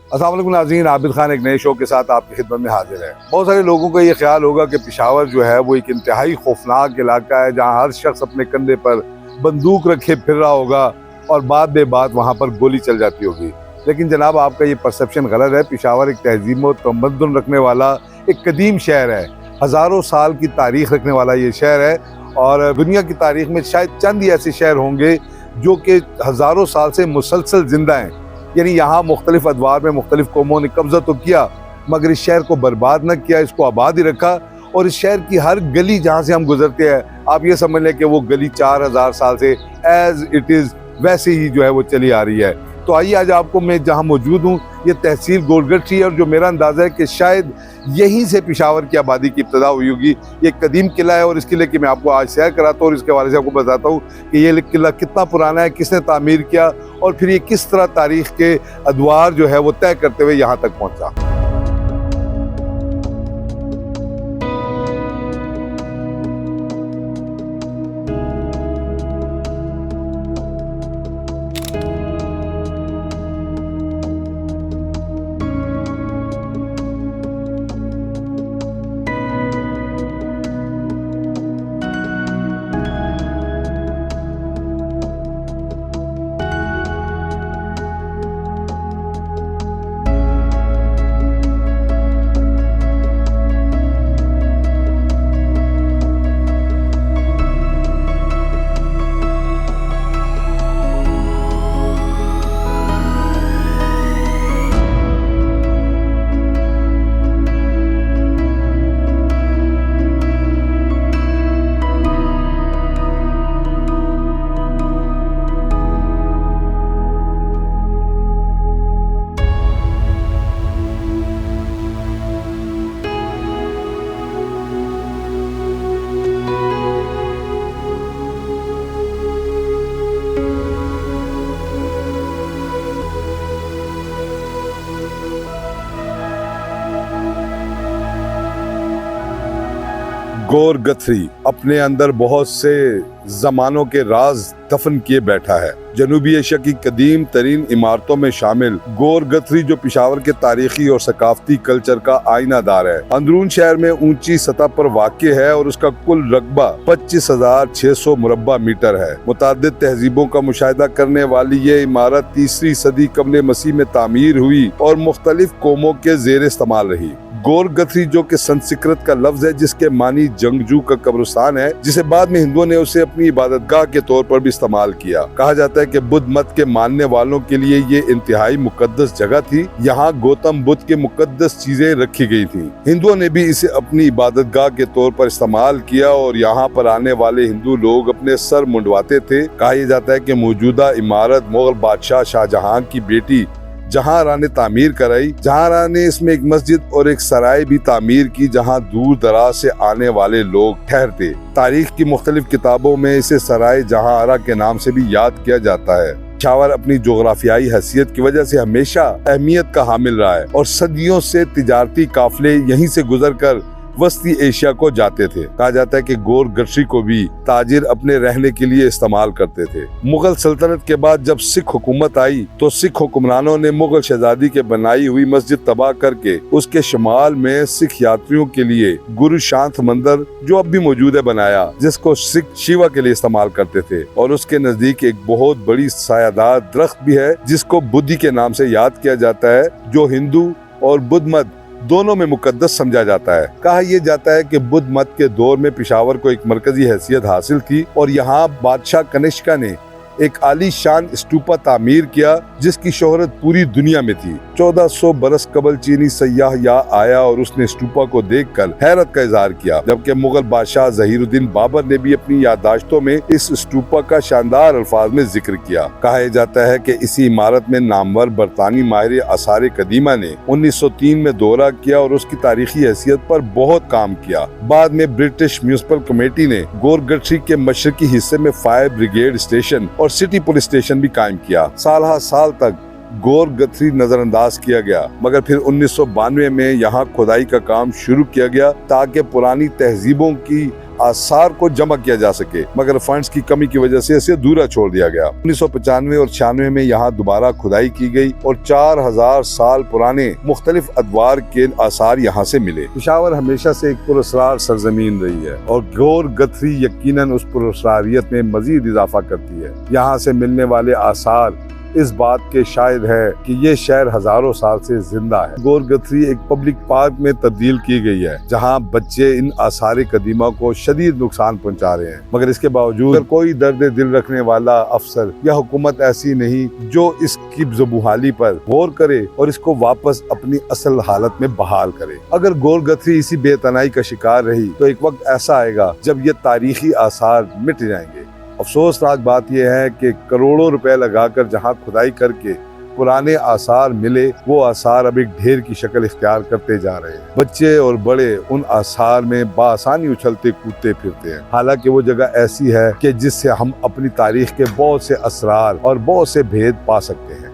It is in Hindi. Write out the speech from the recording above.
अस्सलाम वालेकुम नाज़रीन, आबिद खान एक नए शो के साथ आपकी खिदमत में हाजिर है। बहुत सारे लोगों का ये ख्याल होगा कि पेशावर जो है वो एक इंतहाई खौफनाक इलाका है जहाँ हर शख्स अपने कंधे पर बंदूक रखे फिर रहा होगा और बाद वहाँ पर गोली चल जाती होगी। लेकिन जनाब, आपका ये परसेप्शन गलत है। पेशावर एक तहजीब व तमद्दुन रखने वाला एक कदीम शहर है। हज़ारों साल की तारीख़ रखने वाला ये शहर है और दुनिया की तारीख़ में शायद चंद ही ऐसे शहर होंगे जो कि हज़ारों साल से मुसलसल ज़िंदा हैं। यानी यहाँ मुख्तलिफ अदवार में मुख्तलिफ कौमों ने कब्जा तो किया मगर इस शहर को बर्बाद न किया, इसको आबाद ही रखा। और इस शहर की हर गली जहाँ से हम गुजरते हैं, आप ये समझ लें कि वो गली 4000 साल से एज इट इज़ वैसे ही जो है वो चली आ रही है। तो आइए आज आपको मैं जहाँ मौजूद हूँ ये तहसील गोलगट्टी है और जो मेरा अंदाज़ा है कि शायद यहीं से पेशावर की आबादी की इब्तदा हुई होगी। ये कदीम किला है और इस किले की मैं आपको आज सैर कराता हूँ और इसके हवाले से आपको बताता हूँ कि ये किला कितना पुराना है, किसने तामीर किया और फिर ये किस तरह तारीख़ के अदवार जो है वो तय करते हुए यहाँ तक पहुँचा। गौर गथरी अपने अंदर बहुत से ज़मानों के राज दफन किए बैठा है। जनूबी एशिया की कदीम तरीन इमारतों में शामिल गौर गथरी जो पेशावर के तारीखी और सकाफती कल्चर का आईनादार है, अंदरून शहर में ऊंची सतह पर वाक़ है और उसका कुल रकबा 25,600 मुरब्बा मीटर है। मुतादिद तहजीबों का मुशाहिदा करने वाली ये इमारत 3री सदी कबल मसीह में तामीर हुई और मुख्तलिफ कौमों के ज़ेर इस्तेमाल रही। गौर गथरी जो कि संस्कृत का लफ्ज है जिसके मानी जंगजू का कब्रिस्तान है, जिसे बाद में हिंदुओं ने उसे अपनी इबादतगाह के तौर पर भी इस्तेमाल किया। कहा जाता है कि बुद्ध मत के मानने वालों के लिए ये इंतहाई मुकद्दस जगह थी। यहाँ गौतम बुद्ध के मुकद्दस चीजें रखी गई थी। हिंदुओं ने भी इसे अपनी इबादतगाह के तौर पर इस्तेमाल किया और यहाँ पर आने वाले हिंदू लोग अपने सर मुंडवाते थे। कहा जाता है कि मौजूदा इमारत मुगल बादशाह शाहजहां की बेटी जहांआरा ने तामीर कराई। जहांआरा ने इसमें एक मस्जिद और एक सराय भी तामीर की जहां दूर दराज से आने वाले लोग ठहरते। तारीख की मुख्तलिफ किताबों में इसे सराय जहांआरा के नाम से भी याद किया जाता है। पेशावर अपनी जोग्राफियाई हैसियत की वजह से हमेशा अहमियत का हामिल रहा है और सदियों से तिजारती काफिले यहीं से गुजरकर वस्ती एशिया को जाते थे। कहा जाता है कि गौर गठरी को भी ताजिर अपने रहने के लिए इस्तेमाल करते थे। मुगल सल्तनत के बाद जब सिख हुकूमत आई तो सिख हुक्मरानों ने मुगल शहजादी के बनाई हुई मस्जिद तबाह करके उसके शुमाल में सिख यात्रियों के लिए गुरु शांत मंदिर जो अब भी मौजूद है बनाया, जिसको सिख शिवा के लिए इस्तेमाल करते थे। और उसके नजदीक एक बहुत बड़ी सायादार दरख्त भी है जिसको बुद्धि के नाम से याद किया जाता है, जो हिंदू और बुद्ध मत दोनों में मुकद्दस समझा जाता है। कहा यह जाता है कि बुद्ध मत के दौर में पेशावर को एक मरकजी हैसियत हासिल थी और यहाँ बादशाह कनिष्का ने एक आलीशान स्तूपा तामीर किया जिसकी शोहरत पूरी दुनिया में थी। 1400 बरस कबल चीनी सयाह यहाँ आया और उसने स्तूपा को देखकर हैरत का इजहार किया, जबकि मुगल बादशाह ज़हीरुद्दीन बाबर ने भी अपनी याददाश्तों में इस स्तूपा का शानदार अल्फाज में जिक्र किया। कहा जाता है कि इसी इमारत में नामवर बरतानी माहिर आसार कदीमा ने 1903 में दौरा किया और उसकी तारीखी हैसियत पर बहुत काम किया। बाद में ब्रिटिश म्यूनिसिपल कमेटी ने गौर गठरी के मशरकी हिस्से में फायर ब्रिगेड स्टेशन और सिटी पुलिस स्टेशन भी कायम किया। साल तक गौर गथरी नजरअंदाज किया गया, मगर फिर 1992 में यहाँ खुदाई का काम शुरू किया गया ताकि पुरानी तहजीबों की आसार को जमा किया जा सके, मगर फंड्स की कमी की वजह से इसे अधूरा छोड़ दिया गया। 1995 और 96 में यहाँ दोबारा खुदाई की गई और 4000 साल पुराने मुख्तलिफ अदवार के आसार यहाँ से मिले। पेशावर हमेशा से एक पुरअसरार सरजमीन रही है और गौर गथरी यकीनन उस पुरअसरारियत में मजीद इजाफा करती है। यहाँ से मिलने वाले आसार इस बात के शाहिद है कि ये शहर हजारों साल से जिंदा है। गौर गथरी एक पब्लिक पार्क में तब्दील की गई है जहाँ बच्चे इन आसार कदीमा को शदीद नुकसान पहुँचा रहे हैं, मगर इसके बावजूद कोई दर्द दिल रखने वाला अफसर या हुकूमत ऐसी नहीं जो इसकी ज़बूहाली पर गौर करे और इसको वापस अपनी असल हालत में बहाल करे। अगर गौर गथरी इसी बेतनाई का शिकार रही तो एक वक्त ऐसा आएगा जब ये तारीखी आसार मिट जाएंगे। अफसोसनाक बात यह है कि करोड़ों रुपए लगाकर जहां खुदाई करके पुराने आसार मिले, वो आसार अब एक ढेर की शक्ल इख्तियार करते जा रहे हैं। बच्चे और बड़े उन आसार में बासानी उछलते कूदते फिरते हैं। हालांकि वो जगह ऐसी है कि जिससे हम अपनी तारीख के बहुत से असरार और बहुत से भेद पा सकते हैं।